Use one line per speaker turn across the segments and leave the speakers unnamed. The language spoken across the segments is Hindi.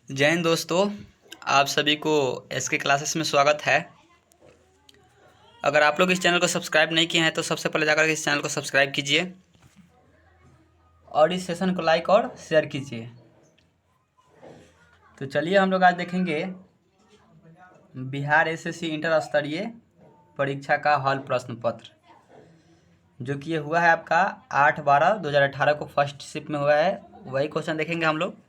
जय हिंद दोस्तों, आप सभी को एसके क्लासेस में स्वागत है। अगर आप लोग इस चैनल को सब्सक्राइब नहीं किए हैं तो सबसे पहले जाकर इस चैनल को सब्सक्राइब कीजिए और इस सेशन को लाइक और शेयर कीजिए। तो चलिए हम लोग आज देखेंगे बिहार एसएससी इंटर स्तरीय परीक्षा का हॉल प्रश्न पत्र, जो कि ये हुआ है आपका 8/12/2018 को फर्स्ट शिफ्ट में हुआ है। वही क्वेश्चन देखेंगे हम लोग।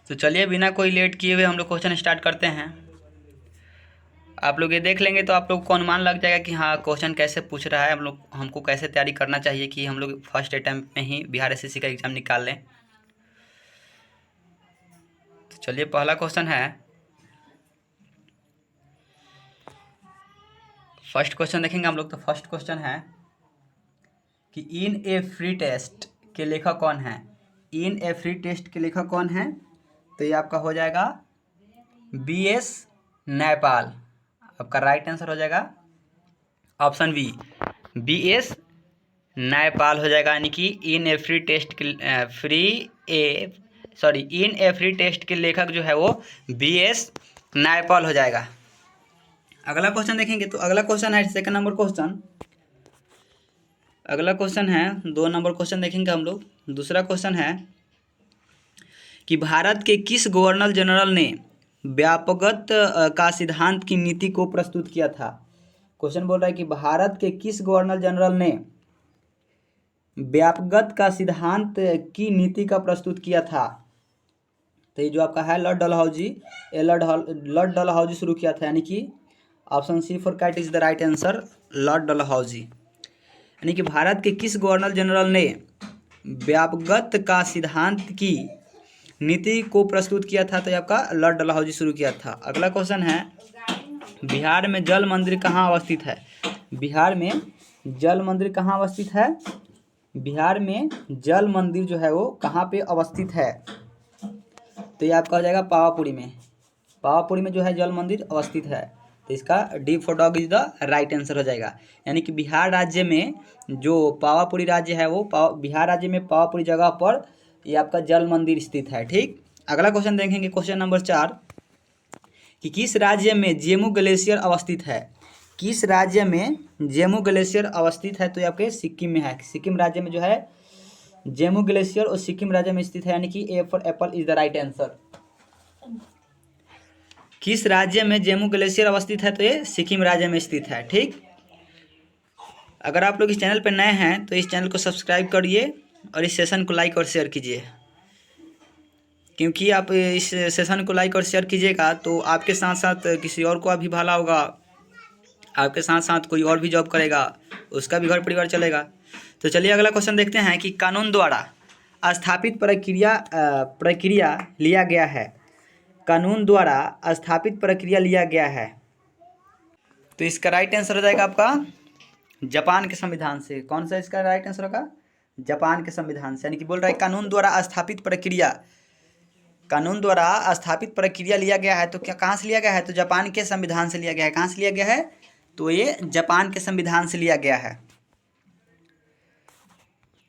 तो चलिए बिना कोई लेट किए हुए हम लोग क्वेश्चन स्टार्ट करते हैं। आप लोग ये देख लेंगे तो आप लोग को अनुमान लग जाएगा कि हाँ क्वेश्चन कैसे पूछ रहा है, हमको कैसे तैयारी करना चाहिए कि हम लोग फर्स्ट अटैम्प्ट में ही बिहार एसएससी का एग्ज़ाम निकाल लें। तो चलिए पहला क्वेश्चन है, फर्स्ट क्वेश्चन देखेंगे हम लोग। तो फर्स्ट क्वेश्चन है कि इन ए फ्री टेस्ट के लेखक कौन है। इन ए फ्री टेस्ट के लेखक कौन है? तो ये आपका हो जाएगा BS न्यायपाल। आपका राइट आंसर हो जाएगा ऑप्शन बी, BS न्यायपाल हो जाएगा। यानी कि इन ए फ्री टेस्ट के इन ए फ्री टेस्ट के लेखक जो है वो BS न्यायपाल हो जाएगा। अगला क्वेश्चन देखेंगे तो अगला क्वेश्चन है सेकंड नंबर क्वेश्चन। अगला क्वेश्चन है 2 नंबर क्वेश्चन देखेंगे हम लोग। दूसरा क्वेश्चन है कि भारत के किस गवर्नर जनरल ने व्यापकत का सिद्धांत की नीति को प्रस्तुत किया था। क्वेश्चन बोल रहा है कि भारत के किस गवर्नर जनरल ने व्यापकत का सिद्धांत की नीति का प्रस्तुत किया था। तो ये जो आपका है लॉर्ड डलहौजी, लॉर्ड डलहौजी शुरू किया था। यानी कि option C for cat is the right answer, Lord Dalhousie. यानी कि भारत के किस गवर्नर जनरल ने व्यापकत का सिद्धांत की नीति को प्रस्तुत किया था। तो ये आपका लॉर्ड डलहौजी शुरू किया था। अगला क्वेश्चन है, बिहार में जल मंदिर कहाँ अवस्थित है। बिहार में जल मंदिर कहाँ अवस्थित है। बिहार में जल मंदिर जो है वो कहाँ पे अवस्थित है। तो ये आपका हो जाएगा पावापुरी में। पावापुरी में जो है जल मंदिर अवस्थित है। तो इसका D for dog is the right answer हो जाएगा। यानी कि बिहार राज्य में जो पावापुरी राज्य है वो बिहार राज्य में पावापुरी जगह पर ये आपका जल मंदिर स्थित है। ठीक, अगला क्वेश्चन देखेंगे क्वेश्चन नंबर 4 कि किस राज्य में जेमू ग्लेशियर अवस्थित है। किस राज्य में जेमू ग्लेशियर अवस्थित है। तो ये आपके सिक्किम में है। सिक्किम राज्य में जो है जेमू ग्लेशियर और सिक्किम राज्य में स्थित है। यानी कि A for Apple is the right answer. किस राज्य में जेमू ग्लेशियर अवस्थित है। तो ये सिक्किम राज्य में स्थित है। ठीक, अगर आप लोग इस चैनल पर नए हैं तो इस चैनल को सब्सक्राइब करिए और इस सेशन को लाइक और शेयर कीजिए, क्योंकि आप इस सेशन को लाइक और शेयर कीजिएगा तो आपके साथ साथ किसी और को भी भला होगा, आपके साथ साथ कोई और भी जॉब करेगा, उसका भी घर परिवार चलेगा। तो चलिए अगला क्वेश्चन देखते हैं कि कानून द्वारा स्थापित प्रक्रिया लिया गया है। कानून द्वारा स्थापित प्रक्रिया लिया गया है। तो इसका राइट आंसर हो जाएगा आपका जापान के संविधान से। कौन सा इसका राइट आंसर होगा? जापान के संविधान से। यानी कि बोल रहा है कानून द्वारा स्थापित प्रक्रिया, कानून द्वारा स्थापित प्रक्रिया लिया गया है। तो क्या कहाँ से लिया गया है? तो जापान के संविधान से लिया गया है। कहाँ से लिया गया है? तो ये जापान के संविधान से लिया गया है।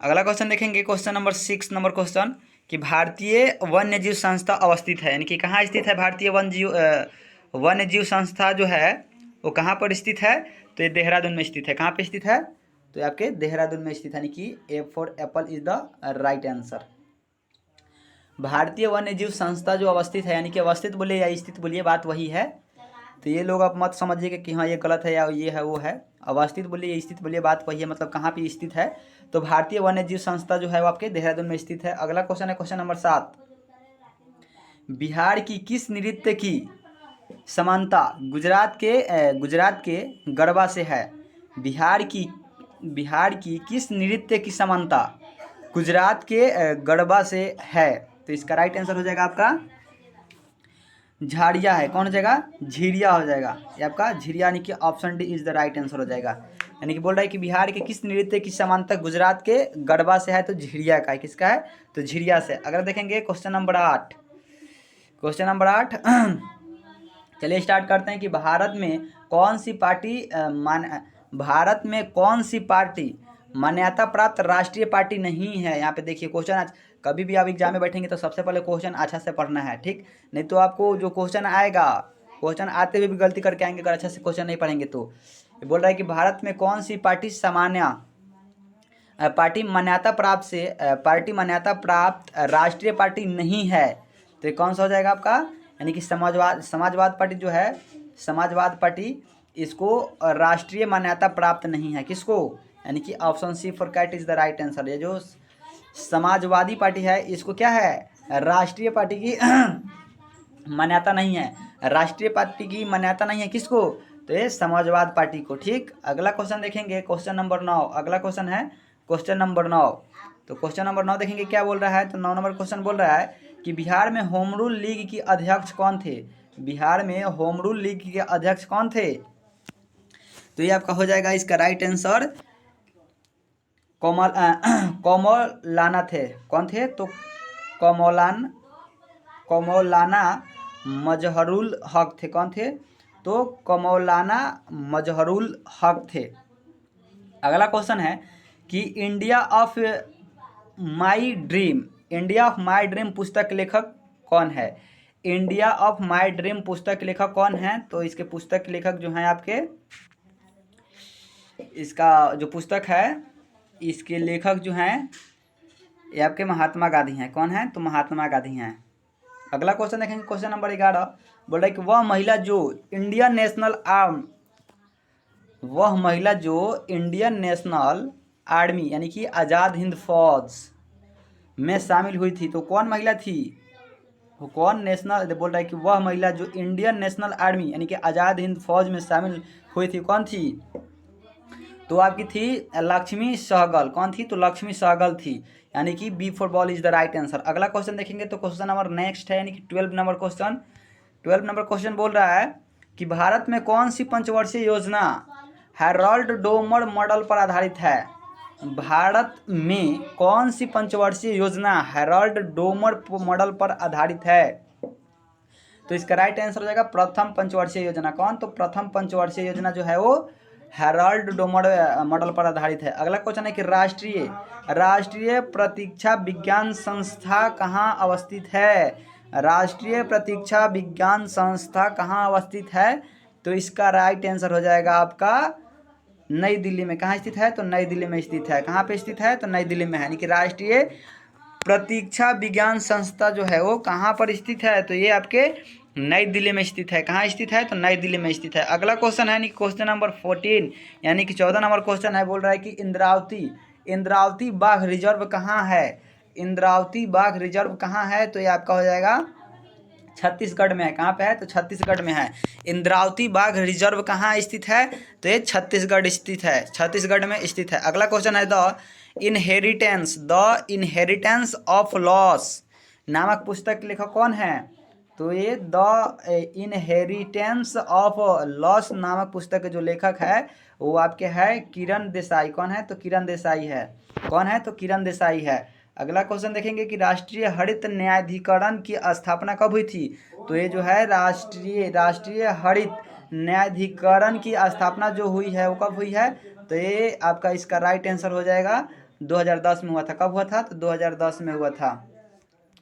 अगला क्वेश्चन देखेंगे क्वेश्चन नंबर 6 नंबर क्वेश्चन कि भारतीय वन्य जीव संस्था अवस्थित है। यानी कि कहाँ स्थित है भारतीय वन्य जीव संस्था जो है वो कहाँ पर स्थित है। तो ये देहरादून में स्थित है। कहाँ पे स्थित है? तो ये आपके देहरादून में स्थित है। यानी कि A for Apple is the right answer. भारतीय वन्य जीव संस्था जो अवस्थित है, यानी कि अवस्थित बोलिए या स्थित बोलिए, बात वही है। तो ये लोग आप मत समझिएगा कि हाँ ये गलत है या ये है वो है। अवस्थित बोलिए स्थित बोलिए, बात वही है, मतलब कहाँ पे स्थित है। तो भारतीय वन्य जीव संस्था जो है वो आपके देहरादून में स्थित है। अगला क्वेश्चन है क्वेश्चन नंबर 7, बिहार की किस नृत्य की समानता गुजरात के गरबा से है। बिहार की किस नृत्य की समानता गुजरात के गरबा से है। तो इसका राइट आंसर हो जाएगा आपका झाड़िया है। कौन हो जाएगा? झिरिया हो जाएगा। ये आपका झिरिया, यानी कि option D is the right answer हो जाएगा। यानी कि बोल रहा है कि बिहार के किस नृत्य की समानता गुजरात के गरबा से है। तो झिरिया का है। किसका है? तो झिरिया से। अगर देखेंगे क्वेश्चन नंबर 8, क्वेश्चन नंबर 8 चलिए स्टार्ट करते हैं कि भारत में कौन सी पार्टी मान्यता प्राप्त राष्ट्रीय पार्टी नहीं है। यहाँ पे देखिए क्वेश्चन कभी भी आप एग्जाम में बैठेंगे तो सबसे पहले क्वेश्चन अच्छा से पढ़ना है, ठीक। नहीं तो आपको जो क्वेश्चन आएगा, क्वेश्चन आते हुए भी गलती करके आएंगे अगर अच्छा से क्वेश्चन नहीं पढ़ेंगे तो। बोल रहा है कि भारत में कौन सी पार्टी पार्टी मान्यता प्राप्त राष्ट्रीय पार्टी नहीं है। तो ये कौन सा हो जाएगा आपका, यानी कि समाजवाद पार्टी जो है, समाजवाद पार्टी, इसको राष्ट्रीय मान्यता प्राप्त नहीं है। किसको, यानी कि option C for cat is the right answer. ये जो समाजवादी पार्टी है इसको क्या है, राष्ट्रीय पार्टी की मान्यता नहीं है, राष्ट्रीय पार्टी की मान्यता नहीं है। किसको, तो ये समाजवाद पार्टी को, ठीक। अगला क्वेश्चन देखेंगे, क्वेश्चन नंबर 9। अगला क्वेश्चन है क्वेश्चन नंबर 9। तो क्वेश्चन नंबर 9 देखेंगे क्या बोल रहा है। तो 9 नंबर क्वेश्चन बोल रहा है कि बिहार में होम रूल लीग की अध्यक्ष कौन थे। बिहार में होम रूल लीग के अध्यक्ष कौन थे। तो ये आपका हो जाएगा इसका राइट आंसर कोमौलाना थे। कौन थे, तो कोमौलाना मजहरुल हक थे। कौन थे, तो कोमौलाना मजहरुल हक थे। अगला क्वेश्चन है कि इंडिया ऑफ माई ड्रीम पुस्तक लेखक कौन है। इंडिया ऑफ माई ड्रीम पुस्तक लेखक कौन है। तो इसके पुस्तक लेखक जो हैं आपके, इसका जो पुस्तक है इसके लेखक जो हैं ये आपके महात्मा गांधी हैं। कौन है, तो महात्मा गांधी हैं। अगला क्वेश्चन देखेंगे, क्वेश्चन नंबर 11। बोल रहा है कि वह महिला जो इंडियन नेशनल आर्मी यानी कि आज़ाद हिंद फौज में शामिल हुई थी, तो कौन महिला थी। वो कौन नेशनल, बोल रहा है कि वह महिला जो इंडियन नेशनल आर्मी यानी कि आज़ाद हिंद फौज में शामिल हुई थी, कौन थी। तो आपकी थी लक्ष्मी सहगल। कौन थी, तो लक्ष्मी सहगल थी, यानी कि B for ball is the right answer. अगला क्वेश्चन देखेंगे तो क्वेश्चन नंबर नेक्स्ट है, यानी कि 12 नंबर क्वेश्चन। 12 नंबर क्वेश्चन बोल रहा है कि भारत में कौन सी पंचवर्षीय योजना हैरोल्ड डोमर मॉडल पर आधारित है। भारत में कौन सी पंचवर्षीय योजना हैरोल्ड डोमर मॉडल पर आधारित है। तो इसका राइट आंसर हो जाएगा प्रथम पंचवर्षीय योजना। कौन, तो प्रथम पंचवर्षीय योजना जो है वो हैरोल्ड डोमर मॉडल पर आधारित है। अगला क्वेश्चन है कि राष्ट्रीय प्रतीक्षा विज्ञान संस्था कहाँ अवस्थित है। राष्ट्रीय प्रतीक्षा विज्ञान संस्था कहाँ अवस्थित है। तो इसका राइट आंसर हो जाएगा आपका नई दिल्ली में। कहाँ स्थित है, तो नई दिल्ली में स्थित है। कहाँ पे स्थित है, तो नई दिल्ली में है। यानी कि राष्ट्रीय प्रतीक्षा विज्ञान संस्था जो है वो कहाँ पर स्थित है, तो ये आपके नई दिल्ली में स्थित है। कहाँ स्थित है, तो नई दिल्ली में स्थित है। अगला क्वेश्चन है क्वेश्चन नंबर 14 यानी कि 14 नंबर क्वेश्चन है। बोल रहा है कि इंद्रावती बाघ रिजर्व कहाँ है। इंद्रावती बाघ रिजर्व कहाँ है, तो ये आपका हो जाएगा छत्तीसगढ़ में है। कहाँ पे है, तो छत्तीसगढ़ में है। इंद्रावती बाघ रिजर्व कहाँ स्थित है, तो ये छत्तीसगढ़ स्थित है, छत्तीसगढ़ में स्थित है। अगला क्वेश्चन है द इनहेरिटेंस ऑफ लॉस नामक पुस्तक के लेखक कौन है। तो ये द इनहेरिटेंस ऑफ लॉस नामक पुस्तक के जो लेखक है वो आपके है किरण देसाई। कौन है, तो किरण देसाई है। कौन है, तो किरण देसाई है। अगला क्वेश्चन देखेंगे कि राष्ट्रीय हरित न्यायाधिकरण की स्थापना कब हुई थी। तो ये जो है राष्ट्रीय हरित न्यायाधिकरण की स्थापना जो हुई है वो कब हुई है, तो ये आपका इसका राइट आंसर हो जाएगा 2010 में हुआ था। कब हुआ था, तो 2010 में हुआ था।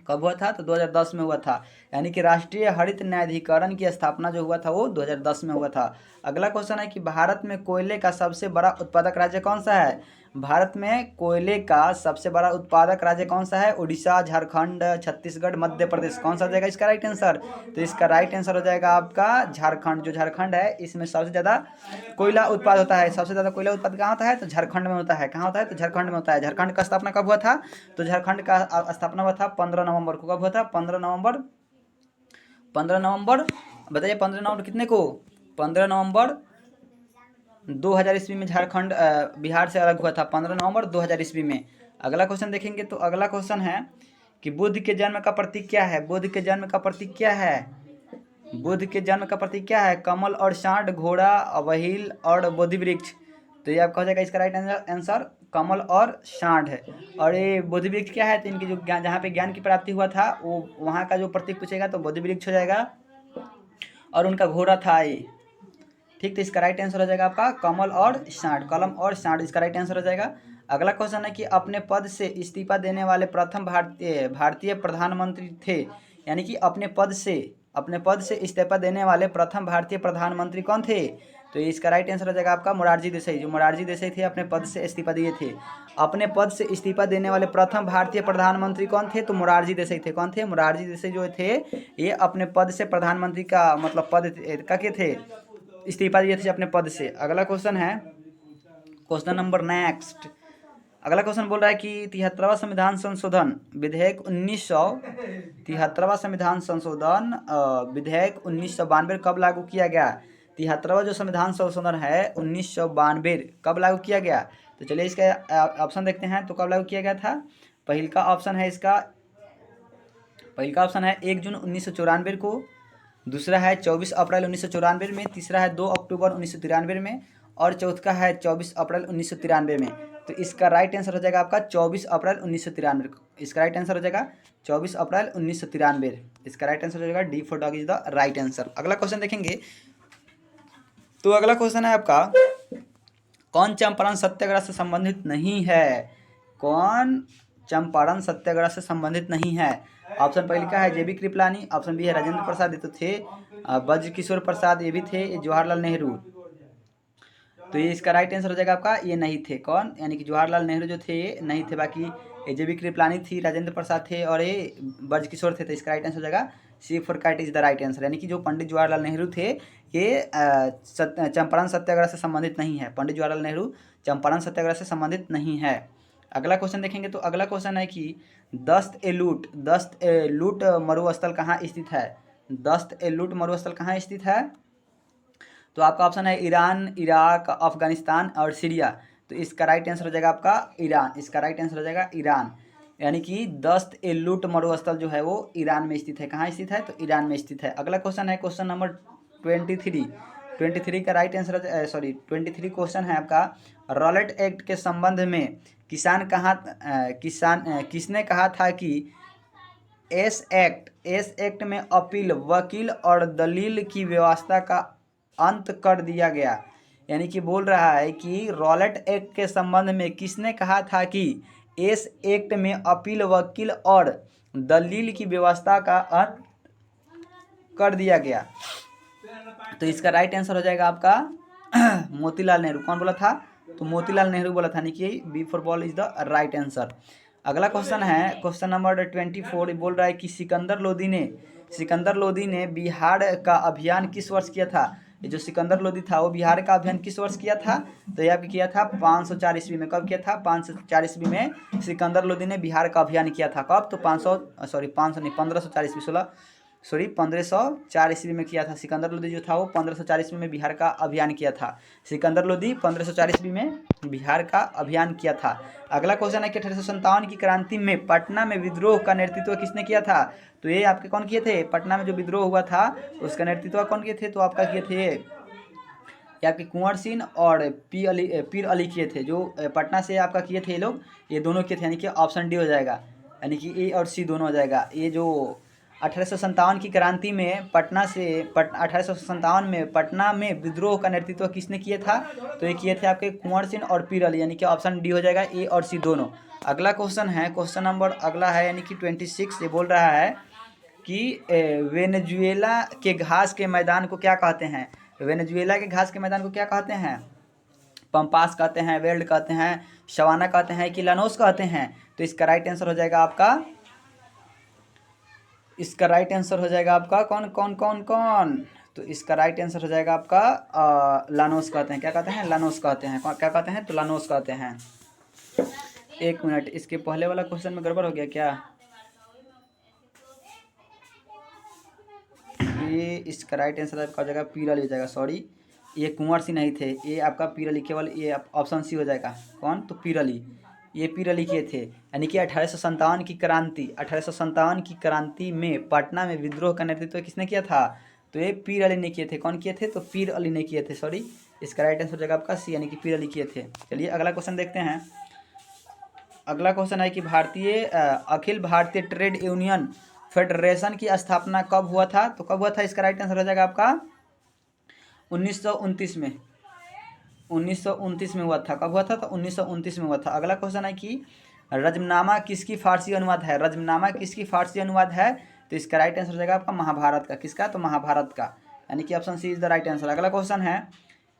कब हुआ था, तो 2010 में हुआ था। यानी कि राष्ट्रीय हरित न्यायाधिकरण की स्थापना जो हुआ था वो 2010 में हुआ था। अगला क्वेश्चन है कि भारत में कोयले का सबसे बड़ा उत्पादक राज्य कौन सा है। भारत में कोयले का सबसे बड़ा उत्पादक राज्य कौन सा है। उड़ीसा, झारखंड, छत्तीसगढ़, मध्य प्रदेश। कौन सा हो जाएगा इसका राइट आंसर, तो इसका राइट आंसर हो जाएगा आपका झारखंड। जो झारखंड है इसमें सबसे ज़्यादा कोयला उत्पाद होता है। सबसे ज़्यादा कोयला उत्पाद कहाँ होता है, तो झारखंड में होता है। कहाँ होता है, तो झारखंड में होता है। झारखंड का स्थापना कब हुआ था, तो झारखंड का स्थापना हुआ था 15 नवंबर को। कब हुआ था, 15 नवंबर बताइए 15 नवंबर कितने को, 15 नवंबर 2000 ईस्वी में झारखंड बिहार से अलग हुआ था, 15 नवंबर 2000 ईस्वी में। अगला क्वेश्चन देखेंगे तो अगला क्वेश्चन है कि बुद्ध के जन्म का प्रतीक क्या है। बुद्ध के जन्म का प्रतीक क्या है, बुद्ध के जन्म का प्रतीक क्या है। कमल और सांड, घोड़ा, व्हील और बोधि वृक्ष। तो ये आपका हो जाएगा इसका राइट आंसर कमल और सांड है। और ये बोधि वृक्ष क्या है, तो इनकी जो ज्ञान, जहाँ पे ज्ञान की प्राप्ति हुआ था वो वहाँ का जो प्रतीक पूछेगा तो बोधि वृक्ष हो जाएगा। और उनका घोड़ा था ये, ठीक। तो इसका राइट आंसर हो जाएगा आपका कमल और सांड, कलम और सांड इसका राइट आंसर हो जाएगा। अगला क्वेश्चन है कि अपने पद से इस्तीफा देने वाले प्रथम भारतीय प्रधानमंत्री थे, यानी कि अपने पद से इस्तीफा देने वाले प्रथम भारतीय प्रधानमंत्री कौन थे? तो इसका राइट आंसर हो जाएगा आपका मोरारजी देसाई। जो मोरारजी देसाई थे अपने पद से इस्तीफा दिए थे। अपने पद से इस्तीफा देने वाले प्रथम भारतीय प्रधानमंत्री कौन थे? तो मोरारजी देसाई थे। कौन थे? मोरारजी देसाई जो थे ये अपने पद से प्रधानमंत्री का मतलब पद का के थे, इस्तीफा दिए थे अपने पद से। अगला क्वेश्चन है क्वेश्चन नंबर नेक्स्ट। अगला क्वेश्चन बोल रहा है कि 73वां संविधान संशोधन विधेयक 73वां संविधान संशोधन विधेयक 1992 कब लागू किया गया? 73वां जो संविधान संशोधन है 1992 कब लागू किया गया? तो चलिए इसका ऑप्शन देखते हैं। तो कब लागू किया गया था? पहला ऑप्शन है 1 जून 1994 को, दूसरा है 24 अप्रैल 1994 में, तीसरा है 2 अक्टूबर 1993 में, और चौथा है 24 अप्रैल 1993 में। तो इसका राइट आंसर हो जाएगा आपका 24 अप्रैल 1993। इसका राइट आंसर हो जाएगा 24 अप्रैल 1993। इसका राइट आंसर हो जाएगा D for dog is the right answer. अगला क्वेश्चन देखेंगे। तो अगला क्वेश्चन है आपका कौन चंपारण सत्याग्रह से संबंधित नहीं है? कौन चंपारण सत्याग्रह से संबंधित नहीं है? ऑप्शन पहले का है जेबी कृपलानी, ऑप्शन बी है राजेंद्र प्रसाद, ये तो थे। ब्रज किशोर प्रसाद ये भी थे, जवाहरलाल नेहरू। तो ये इसका राइट आंसर हो जाएगा आपका ये नहीं थे। कौन? यानी कि जवाहरलाल नेहरू जो थे ये नहीं थे। बाकी ये जेबी कृपलानी थी, राजेंद्र प्रसाद थे और ये ब्रज किशोर थे। तो इसका राइट आंसर हो जाएगा C for cat is the right answer. यानी कि जो पंडित जवाहरलाल नेहरू थे ये चंपारण सत्याग्रह से संबंधित नहीं है। पंडित जवाहरलाल नेहरू चंपारण सत्याग्रह से संबंधित नहीं है। अगला क्वेश्चन देखेंगे। तो अगला क्वेश्चन है कि दस्त ए लूट मरुस्थल कहाँ स्थित है? दस्त ए लूट मरुस्थल कहाँ स्थित है? तो आपका ऑप्शन है ईरान, इराक, अफगानिस्तान और सीरिया। तो इसका राइट आंसर हो जाएगा आपका ईरान। इसका राइट आंसर हो जाएगा ईरान। यानी कि दस्त ए लूट मरुस्थल जो है वो ईरान में स्थित है। कहाँ स्थित है? तो ईरान में स्थित है। अगला क्वेश्चन है क्वेश्चन नंबर 23 का राइट आंसर 23 क्वेश्चन है आपका रॉलेट एक्ट के संबंध में किसने कहा था कि एस एक्ट में अपील, वकील और दलील की व्यवस्था का अंत कर दिया गया। यानी कि बोल रहा है कि रॉलेट एक्ट के संबंध में किसने कहा था कि इस एक्ट में अपील, वकील और दलील की व्यवस्था का अंत कर दिया गया। तो इसका राइट आंसर हो जाएगा आपका मोतीलाल नेहरू। कौन बोला था? तो मोतीलाल नेहरू बोला था। यानी कि B for ball is the right answer. अगला क्वेश्चन है क्वेश्चन नंबर 24। बोल रहा है कि सिकंदर लोदी ने बिहार का अभियान किस वर्ष किया था? ये जो सिकंदर लोदी था वो बिहार का अभियान किस वर्ष किया था? तो ये आपने किया था 504 ईस्वी में। कब किया था? 504 ईस्वी में सिकंदर लोदी ने बिहार का अभियान किया था। कब? तो 1504 ईस्वी में किया था। सिकंदर लोदी जो था वो 1504 ईस्वी में बिहार का अभियान किया था। सिकंदर लोदी 1504 ईस्वी में बिहार का अभियान किया था। अगला क्वेश्चन है कि 1857 की क्रांति में पटना में विद्रोह का नेतृत्व किसने किया था? तो ये आपके कौन किए थे? पटना में जो विद्रोह हुआ था उसका नेतृत्व कौन किए थे? तो आपका किए थे ये आपके कुंवर सिंह और पीर अली किए थे। जो पटना से आपका किए थे ये लोग, ये दोनों किए थे। यानी कि ऑप्शन डी हो जाएगा। यानी कि ए और सी दोनों हो जाएगा। ये जो 1857 की क्रांति में 1857 में पटना में विद्रोह का नेतृत्व किसने किया था? तो ये किए थे आपके कुंवर सिंह और पीर अली। यानी कि ऑप्शन डी हो जाएगा, ए और सी दोनों। अगला क्वेश्चन है क्वेश्चन नंबर अगला है यानी कि 26। ये बोल रहा है कि वेनेजुएला के घास के मैदान को क्या कहते हैं? वेनेजुएला के घास के मैदान को क्या कहते हैं? पंपास कहते हैं, वेल्ड कहते हैं, शवाना कहते हैं कि लानोस कहते हैं? तो इसका राइट आंसर हो जाएगा आपका कौन? तो इसका राइट आंसर हो जाएगा आपका लानोस कहते हैं। क्या कहते हैं? लानोस कहते हैं। क्या कहते हैं? तो लानोस कहते हैं। एक मिनट, इसके पहले वाला क्वेश्चन में गड़बड़ हो गया क्या? ये इसका राइट आंसर आपका हो जाएगा पीर अली हो जाएगा। सॉरी, ये कुंवर सिंह नहीं थे, ये आपका पीर अली। केवल ये ऑप्शन सी हो जाएगा। कौन? तो पीर अली। ये पीर अली किए थे। यानी कि 1857 की क्रांति में पटना में विद्रोह का नेतृत्व किसने किया था? तो ये पीर अली ने किए थे। कौन किए थे? तो पीर अली ने किए थे। सॉरी, इसका राइट आंसर हो जाएगा आपका सी, यानी कि पीर अली किए थे। चलिए अगला क्वेश्चन देखते हैं। अगला क्वेश्चन है कि Akhil Bharatiya trade union federation की स्थापना कब हुआ था? तो कब हुआ था? इसका राइट आंसर हो जाएगा आपका 1929 में। 1929 में हुआ था। कब हुआ था? तो 1929 में हुआ था। अगला क्वेश्चन है कि रजमनामा किसकी फारसी अनुवाद है? रजमनामा किसकी फारसी अनुवाद है? तो इसका राइट आंसर हो जाएगा आपका महाभारत का। किसका? तो महाभारत का, यानी कि option C is the right answer. अगला क्वेश्चन है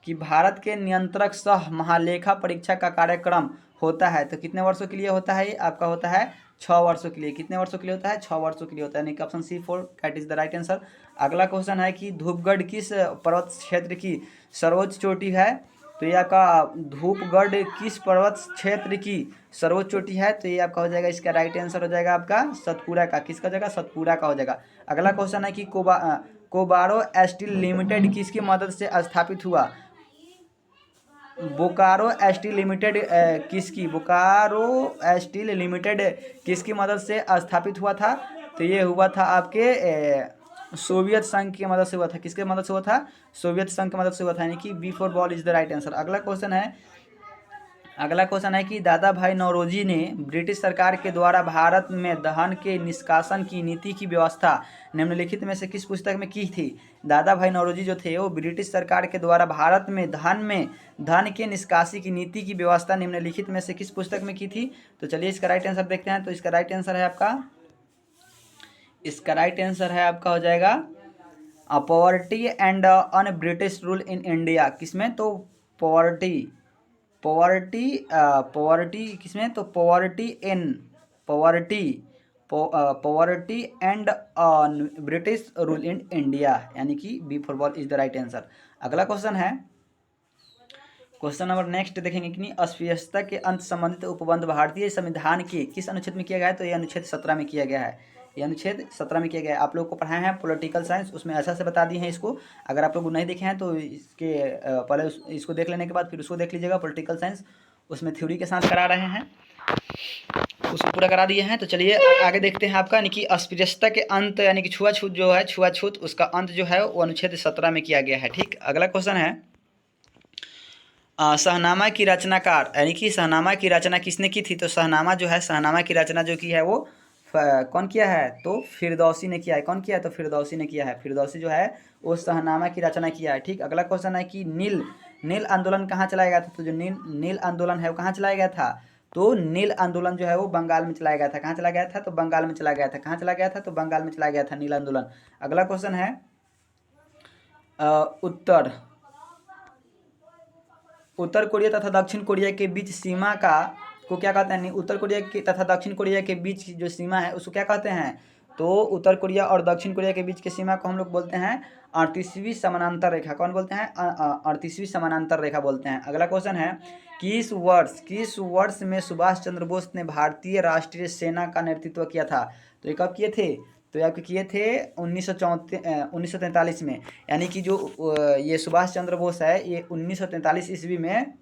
कि भारत के नियंत्रक सह महालेखा परीक्षा का कार्यक्रम होता है तो कितने वर्षों के लिए होता है? ये आपका होता है 6 वर्षों के लिए। कितने वर्षों के लिए होता है? 6 वर्षों के लिए होता है, यानी कि option C 4 that is the right answer. अगला क्वेश्चन है कि धूपगढ़ किस पर्वत क्षेत्र की सर्वोच्च चोटी है? तो ये आपका धूपगढ़ किस पर्वत क्षेत्र की सर्वोच्च चोटी है? तो ये आपका हो जाएगा, इसका राइट आंसर हो जाएगा आपका सतपुड़ा का। किसका हो जाएगा? सतपुड़ा का हो जाएगा। अगला क्वेश्चन है कि कोबारो स्टील लिमिटेड किसकी मदद से स्थापित हुआ? Bokaro steel limited Bokaro steel limited किसकी मदद से स्थापित हुआ था? तो ये हुआ था आपके सोवियत संघ की मदद से हुआ था। किसके मदद से हुआ था? सोवियत संघ की मदद से हुआ था, यानी कि B for ball is the right answer. अगला क्वेश्चन है कि दादा भाई नौरोजी ने ब्रिटिश सरकार के द्वारा भारत में धन के निष्कासन की नीति की व्यवस्था निम्नलिखित में से किस पुस्तक में की थी? दादा भाई नौरोजी जो थे वो ब्रिटिश सरकार के द्वारा भारत में धन के निष्कासी की नीति की व्यवस्था निम्नलिखित में से किस पुस्तक में की थी? तो चलिए इसका राइट आंसर देखते हैं। तो इसका राइट आंसर है आपका हो जाएगा poverty and un British rule in India. किसमें? तो पॉवर्टी किसमें? तो poverty and British rule in India, यानी कि B for ball is the right answer. अगला क्वेश्चन है, क्वेश्चन नंबर नेक्स्ट देखेंगे कि अस्पृश्यता के अंत संबंधित उपबंध भारतीय संविधान के किस अनुच्छेद में किया गया है? तो ये अनुच्छेद 17 में किया गया है। ये अनुच्छेद 17 में किया गया है। आप लोगों को पढ़ाए हैं पॉलिटिकल साइंस, उसमें अच्छा से बता दिए हैं इसको। अगर आप लोग नहीं देखे हैं तो इसके पहले इसको देख लेने के बाद फिर उसको देख लीजिएगा। पॉलिटिकल साइंस उसमें थ्योरी के साथ करा रहे हैं, उसको पूरा करा दिए हैं। तो चलिए आगे देखते हैं आपका, यानी कि अस्पृश्यता के अंत यानी कि छुआछूत जो है, छुआछूत उसका अंत जो है वो अनुच्छेद 17 में किया गया है। ठीक, अगला क्वेश्चन है शहनामा की रचनाकार, यानी कि शहनामा की रचना किसने की थी? तो शहनामा की रचना जो की है वो कौन किया है? तो फिरदौसी ने किया है। कौन किया है? तो फिरदौसी ने किया है। फिरदौसी जो है वो शहनामा की रचना किया है। ठीक, अगला क्वेश्चन है कि नील आंदोलन कहाँ चलाया गया था? तो जो नील आंदोलन है वो कहाँ चलाया गया था? तो नील आंदोलन जो है वो बंगाल में चलाया गया था। कहाँ चला गया था? तो बंगाल में चला गया था। कहाँ चला गया था? तो बंगाल में चला गया था नील आंदोलन। अगला क्वेश्चन है उत्तर कोरिया तथा दक्षिण कोरिया के बीच सीमा को क्या कहते हैं? उत्तर कोरिया के तथा दक्षिण कोरिया के बीच जो सीमा है उसको क्या कहते हैं? तो उत्तर कोरिया और दक्षिण कोरिया के बीच की सीमा को हम लोग बोलते हैं 38वीं समानांतर रेखा। कौन बोलते हैं? 38वीं समानांतर रेखा बोलते हैं। अगला क्वेश्चन है किस वर्ष में सुभाष चंद्र बोस ने भारतीय राष्ट्रीय सेना का नेतृत्व किया था? तो ये कब किए थे? तो ये आपके किए थे 1943 में, यानी कि जो ये सुभाष चंद्र बोस है ये 1943 ईस्वी में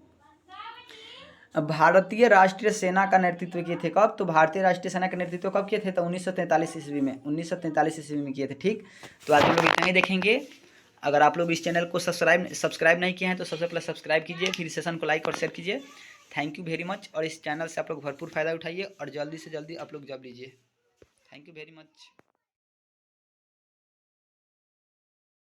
भारतीय राष्ट्रीय सेना का नेतृत्व किए थे। कब? तो भारतीय राष्ट्रीय सेना का नेतृत्व कब किए थे? तो 1943 ईस्वी में, 1943 ईस्वी में किए थे। ठीक, तो आज हम लोग इतना ही देखेंगे। अगर आप लोग इस चैनल को सब्सक्राइब नहीं किए हैं तो सबसे पहले सब्सक्राइब कीजिए, फिर सेशन को लाइक और शेयर कीजिए। Thank you very much. और इस चैनल से आप लोग भरपूर फ़ायदा उठाइए और जल्दी से जल्दी आप लोग जॉब लीजिए। Thank you very much.